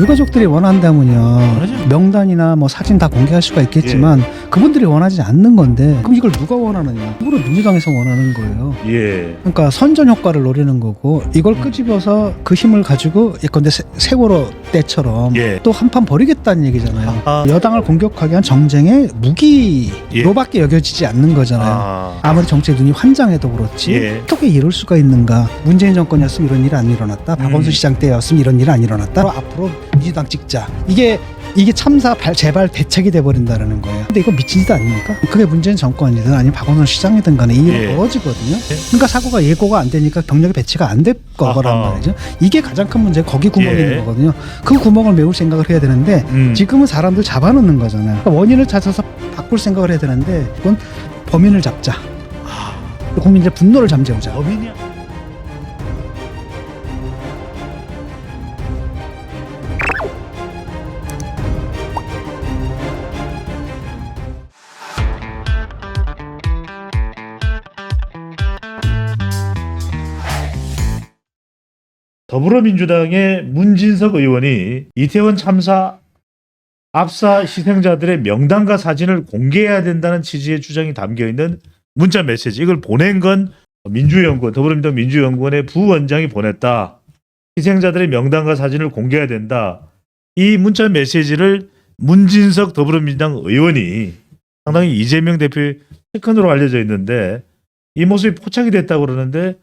유가족들이 원한다면요 그러죠. 명단이나 뭐 사진 다 공개할 수가 있겠지만 그분들이 원하지 않는 건데 그럼 이걸 누가 원하느냐? 일부러 민주당에서 원하는 거예요. 예. 그러니까 선전 효과를 노리는 거고 이걸 끄집어서 그 힘을 가지고 예컨대 세월호 때처럼 예. 또 한판 벌이겠다는 얘기잖아요. 아. 여당을 공격하기 위한 정쟁의 무기로밖에 여겨지지 않는 거잖아요. 아무리 정치의 눈이 환장해도 그렇지 예. 어떻게 이럴 수가 있는가. 문재인 정권이었으면 이런 일이 안 일어났다. 박원순 시장 때였으면 이런 일이 안 일어났다. 앞으로 민주당 찍자. 이게 참사 재발 대책이 돼버린다는 거예요. 근데 이거 미친 짓 아닙니까? 그게 문재인 정권이든 아니면 박원순 시장이든 간에 이 일이 예. 벌어지거든요. 그러니까 사고가 예고가 안 되니까 병력이 배치가 안 될 거란 아하. 말이죠. 이게 가장 큰 문제, 거기 구멍이 예. 있는 거거든요. 그 구멍을 메울 생각을 해야 되는데 지금은 사람들 잡아놓는 거잖아요. 그러니까 원인을 찾아서 바꿀 생각을 해야 되는데 그건 범인을 잡자. 국민들의 분노를 잠재우자. 범인이야. 더불어민주당의 문진석 의원이 이태원 참사 압사 희생자들의 명단과 사진을 공개해야 된다는 취지의 주장이 담겨있는 문자 메시지, 이걸 보낸 건 민주연구원, 더불어민주당 민주연구원의 부원장이 보냈다. 희생자들의 명단과 사진을 공개해야 된다. 이 문자 메시지를 문진석 더불어민주당 의원이 상당히 이재명 대표의 측근으로 알려져 있는데 이 모습이 포착이 됐다고 그러는데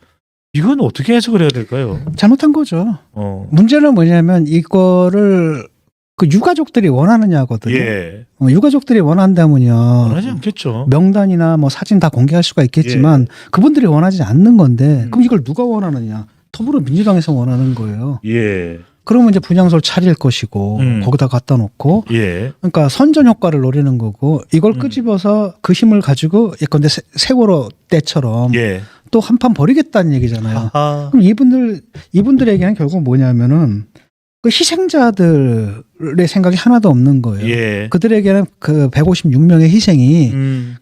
이건 어떻게 해석을 해야 될까요? 잘못한 거죠. 문제는 뭐냐면 이거를 그 유가족들이 원하느냐거든요. 예. 유가족들이 원한다면요 원하지 않겠죠. 명단이나 뭐 사진 다 공개할 수가 있겠지만 그분들이 원하지 않는 건데 그럼 이걸 누가 원하느냐? 더불어민주당에서 원하는 거예요. 예. 그러면 이제 분향소를 차릴 것이고 거기다 갖다 놓고 예. 그러니까 선전 효과를 노리는 거고 이걸 끄집어서 그 힘을 가지고 예컨대 세월호 때처럼 예. 또 한판 벌이겠다는 얘기잖아요. 아. 그럼 이분들에게는 결국 뭐냐면은 그 희생자들의 생각이 하나도 없는 거예요. 예. 그들에게는 그 156명의 희생이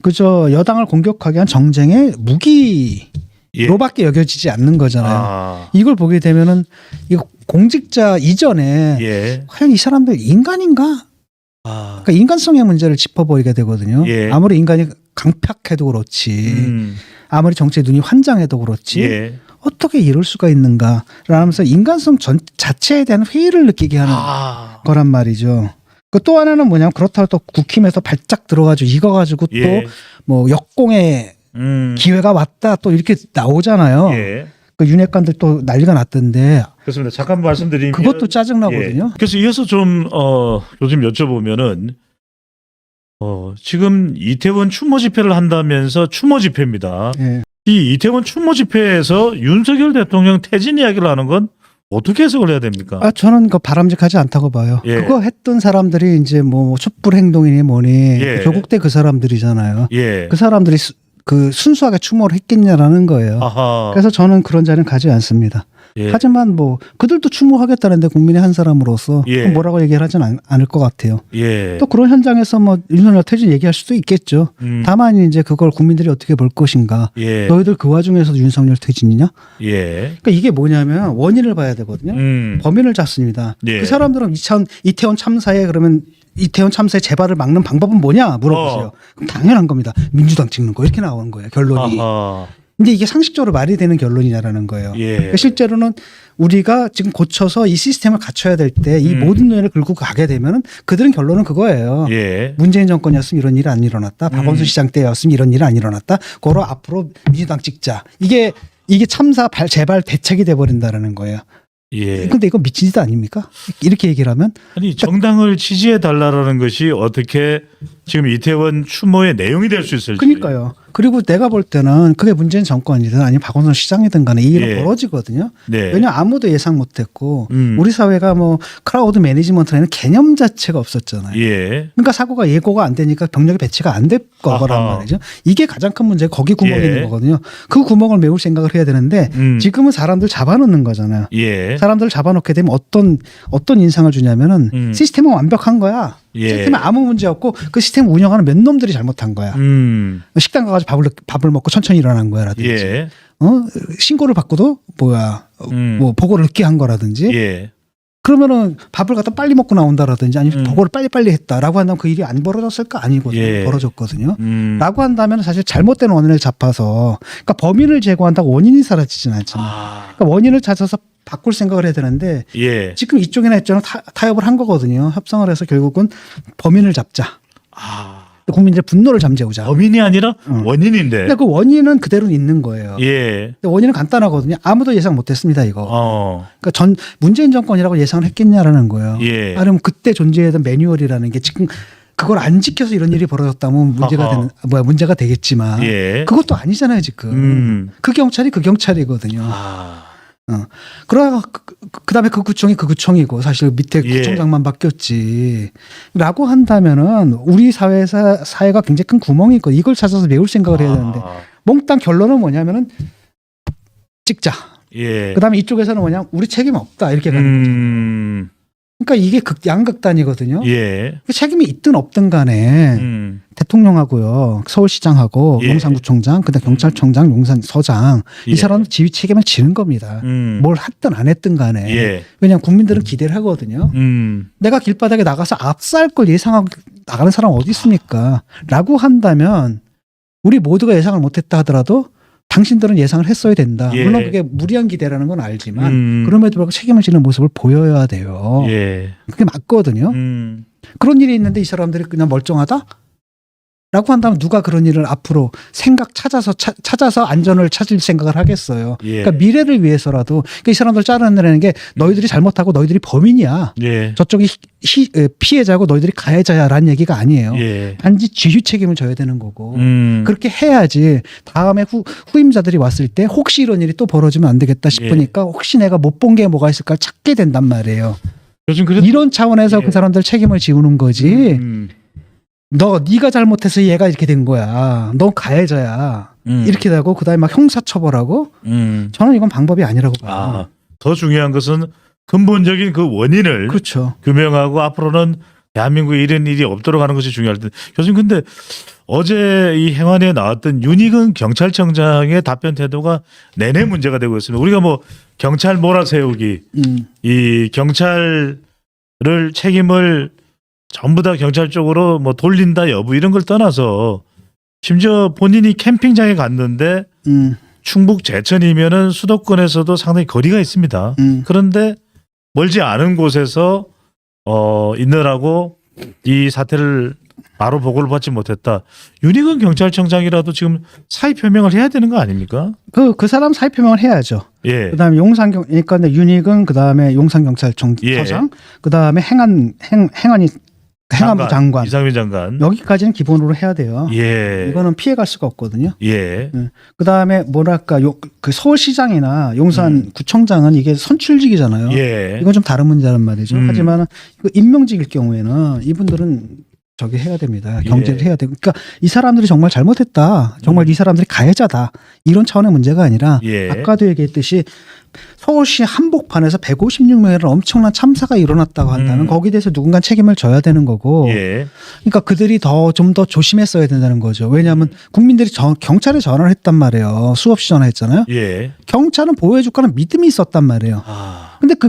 그저 여당을 공격하기 위한 정쟁의 무기로밖에 여겨지지 않는 거잖아요. 아. 이걸 보게 되면은 이거 공직자 이전에 예. 과연 이 사람들 인간인가? 아. 그러니까 인간성의 문제를 짚어버리게 되거든요. 예. 아무리 인간이 강팍해도 그렇지, 아무리 정치의 눈이 환장해도 그렇지, 예. 어떻게 이럴 수가 있는가? 라면서 인간성 자체에 대한 회의를 느끼게 하는 거란 말이죠. 그 또 하나는 뭐냐면 그렇다고 또 국힘에서 발작 들어가지고 이거 가지고 예. 또 뭐 역공의 기회가 왔다 또 이렇게 나오잖아요. 예. 그 윤핵관들 또 난리가 났던데 그렇습니다. 잠깐 말씀드리면 그것도 짜증나거든요. 예. 그래서 이어서 좀 요즘 여쭤보면은 지금 이태원 추모 집회를 한다면서 추모 집회입니다. 예. 이 이태원 추모 집회에서 윤석열 대통령 퇴진 이야기를 하는 건 어떻게 해석을 해야 됩니까? 저는 그 바람직하지 않다고 봐요. 예. 그거 했던 사람들이 이제 뭐 촛불 행동이니 뭐니 예. 조국 때 그 사람들이잖아요. 예. 그 사람들이 그 순수하게 추모를 했겠냐라는 거예요. 아하. 그래서 저는 그런 자리는 가지 않습니다. 예. 하지만 뭐 그들도 추모하겠다는데 국민의 한 사람으로서 예. 뭐라고 얘기를 하진 않을 것 같아요. 예. 또 그런 현장에서 뭐 윤석열 퇴진 얘기할 수도 있겠죠. 다만 이제 그걸 국민들이 어떻게 볼 것인가. 예. 너희들 그 와중에서도 윤석열 퇴진이냐? 예. 그러니까 이게 뭐냐면 원인을 봐야 되거든요. 범인을 잡습니다. 예. 그 사람들은 이태원 참사에 그러면 이태원 참사의 재발을 막는 방법은 뭐냐 물어보세요. 그럼 당연한 겁니다. 민주당 찍는 거 이렇게 나오는 거예요. 결론이. 아하. 근데 이게 상식적으로 말이 되는 결론이냐라는 거예요. 예. 그러니까 실제로는 우리가 지금 고쳐서 이 시스템을 갖춰야 될 때 이 모든 논의를 긁고 가게 되면은 그들은 결론은 그거예요. 예. 문재인 정권이었으면 이런 일이 안 일어났다. 박원순 시장 때였으면 이런 일이 안 일어났다. 그거로 앞으로 민주당 찍자. 이게 참사 재발 대책이 돼버린다라는 거예요. 예. 근데 이거 미친 짓 아닙니까? 이렇게 얘기를 하면 아니 정당을 지지해 달라라는 것이 어떻게 지금 이태원 추모의 내용이 될 수 있을지. 그러니까요. 그리고 내가 볼 때는 그게 문재인 정권이든 아니면 박원순 시장이든 간에 이 일은 예. 벌어지거든요. 네. 왜냐하면 아무도 예상 못했고 우리 사회가 뭐 크라우드 매니지먼트라는 개념 자체가 없었잖아요. 예. 그러니까 사고가 예고가 안 되니까 병력이 배치가 안 될 거란 아하. 말이죠. 이게 가장 큰 문제가 거기 구멍이 예. 있는 거거든요. 그 구멍을 메울 생각을 해야 되는데 지금은 사람들 잡아놓는 거잖아요. 예. 사람들 잡아놓게 되면 어떤 인상을 주냐면은 시스템은 완벽한 거야. 예. 시스템에 아무 문제 없고 그 시스템 운영하는 몇 놈들이 잘못한 거야. 식당 가가지고 밥을 먹고 천천히 일어난 거야라든지. 예. 신고를 받고도 뭐 보고를 늦게 한 거라든지. 예. 그러면은 밥을 갖다 빨리 먹고 나온다라든지 아니면 보고를 빨리빨리 했다라고 한다면 그 일이 안 벌어졌을까? 아니거든요. 예. 벌어졌거든요. 라고 한다면 사실 잘못된 원인을 잡아서 그러니까 범인을 제거한다고 원인이 사라지진 않잖아요. 그러니까 원인을 찾아서 바꿀 생각을 해야 되는데 예. 지금 이쪽이나 이쪽은 타협을 한 거거든요. 협상을 해서 결국은 범인을 잡자. 국민들의 분노를 잠재우자. 범인이 아니라 원인인데. 근데 그 원인은 그대로 있는 거예요. 예. 근데 원인은 간단하거든요. 아무도 예상 못했습니다. 이거. 어. 그러니까 문재인 정권이라고 예상을 했겠냐라는 거예요. 예. 아니면 그때 존재했던 매뉴얼이라는 게 지금 그걸 안 지켜서 이런 일이 벌어졌다면 문제가 되겠지만 예. 그것도 아니잖아요 지금. 그 경찰이 그 경찰이거든요. 그러다가 그다음에 그 구청이 그 구청이고 사실 밑에 예. 구청장만 바뀌었지라고 한다면은 우리 사회가 굉장히 큰 구멍이 있고 이걸 찾아서 메울 생각을 해야 되는데 몽땅 결론은 뭐냐면은 찍자. 예. 그다음에 이쪽에서는 뭐냐 우리 책임 없다 이렇게 가는 거죠. 그러니까 이게 양극단이거든요. 예. 책임이 있든 없든 간에 대통령하고요, 서울시장하고 예. 용산구청장, 그다음 경찰청장, 용산서장 예. 이 사람들 지휘 책임을 지는 겁니다. 뭘 했든 안 했든 간에. 예. 왜냐하면 국민들은 기대를 하거든요. 내가 길바닥에 나가서 압살 걸 예상하고 나가는 사람 어디 있습니까? 라고 한다면 우리 모두가 예상을 못했다 하더라도 당신들은 예상을 했어야 된다. 예. 물론 그게 무리한 기대라는 건 알지만 그럼에도 불구하고 책임을 지는 모습을 보여야 돼요. 예. 그게 맞거든요. 그런 일이 있는데 이 사람들이 그냥 멀쩡하다? 라고 한다면 누가 그런 일을 앞으로 찾아서 안전을 찾을 생각을 하겠어요. 예. 그러니까 미래를 위해서라도 그러니까 이 사람들 자르내는 게 너희들이 잘못하고 너희들이 범인이야. 예. 저쪽이 피해자고 너희들이 가해자야라는 얘기가 아니에요. 예. 단지 지휘 책임을 져야 되는 거고 그렇게 해야지 다음에 후임자들이 왔을 때 혹시 이런 일이 또 벌어지면 안 되겠다 싶으니까 혹시 내가 못 본 게 뭐가 있을까 찾게 된단 말이에요. 요즘 그래도 이런 차원에서 예. 그 사람들 책임을 지우는 거지. 네가 잘못해서 얘가 이렇게 된 거야. 넌 가해자야. 이렇게 되고 그다음에 막 형사처벌하고 저는 이건 방법이 아니라고 봐요. 더 중요한 것은 근본적인 그 원인을 그렇죠. 규명하고 앞으로는 대한민국에 이런 일이 없도록 하는 것이 중요할 텐데 교수님 근데 어제 이 행안위에 나왔던 윤희근 경찰청장의 답변 태도가 내내 문제가 되고 있습니다. 우리가 뭐 경찰 몰아세우기 이 경찰을 책임을 전부 다 경찰 쪽으로 뭐 돌린다 여부 이런 걸 떠나서 심지어 본인이 캠핑장에 갔는데 충북 제천이면은 수도권에서도 상당히 거리가 있습니다. 그런데 멀지 않은 곳에서 있느라고 이 사태를 바로 보고를 받지 못했다. 윤희근 경찰청장이라도 지금 사의 표명을 해야 되는 거 아닙니까? 그 사람 사의 표명을 해야죠. 예. 그다음에 그러니까 윤희근 그다음에 용산경찰청장, 예. 그다음에 행안부 장관. 이상민 장관. 여기까지는 기본으로 해야 돼요. 예. 이거는 피해갈 수가 없거든요. 예. 그다음에 그 서울시장이나 용산구청장은 이게 선출직이잖아요. 예. 이건 좀 다른 문제란 말이죠. 하지만 그 임명직일 경우에는 이분들은 저기 해야 됩니다. 경제를 해야 되고. 그러니까 이 사람들이 정말 잘못했다. 정말 이 사람들이 가해자다. 이런 차원의 문제가 아니라 예. 아까도 얘기했듯이 서울시 한복판에서 156명의 엄청난 참사가 일어났다고 한다면 거기에 대해서 누군가 책임을 져야 되는 거고 예. 그러니까 그들이 좀 더 조심했어야 된다는 거죠. 왜냐하면 국민들이 경찰에 전화를 했단 말이에요. 수없이 전화했잖아요. 예. 경찰은 보호해줄 거는 믿음이 있었단 말이에요. 근데 그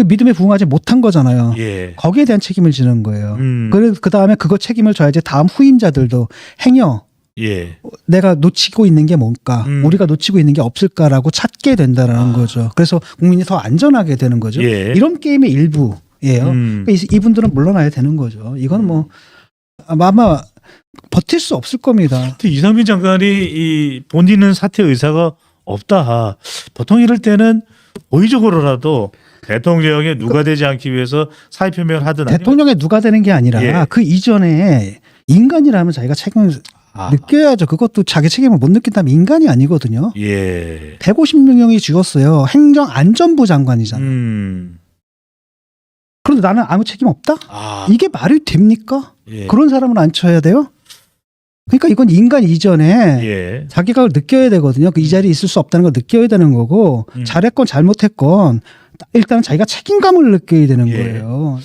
믿음에 부응하지 못한 거잖아요. 예. 거기에 대한 책임을 지는 거예요. 그 다음에 그거 책임을 져야지 다음 후임자들도 행여 예. 내가 놓치고 있는 게 뭔가 우리가 놓치고 있는 게 없을까라고 찾게 된다라는 거죠. 그래서 국민이 더 안전하게 되는 거죠. 예. 이런 게임의 일부예요. 그러니까 이분들은 물러나야 되는 거죠. 이건 뭐 아마 버틸 수 없을 겁니다. 이상민 장관이 이 본인은 사퇴 의사가 없다. 보통 이럴 때는 고의적으로라도 대통령에 누가 되지 않기 위해서 사의 표명을 하든 대통령에 누가 되는 게 아니라 예. 그 이전에 인간이라면 자기가 책임을 느껴야죠. 그것도 자기 책임을 못 느낀다면 인간이 아니거든요. 예. 150명이 죽었어요. 행정안전부 장관이잖아요. 그런데 나는 아무 책임 없다? 이게 말이 됩니까? 예. 그런 사람을 안 쳐야 돼요? 그러니까 이건 인간 이전에 예. 자기가 느껴야 되거든요. 이 자리에 있을 수 없다는 걸 느껴야 되는 거고 잘했건 잘못했건 일단 자기가 책임감을 느껴야 되는 예. 거예요.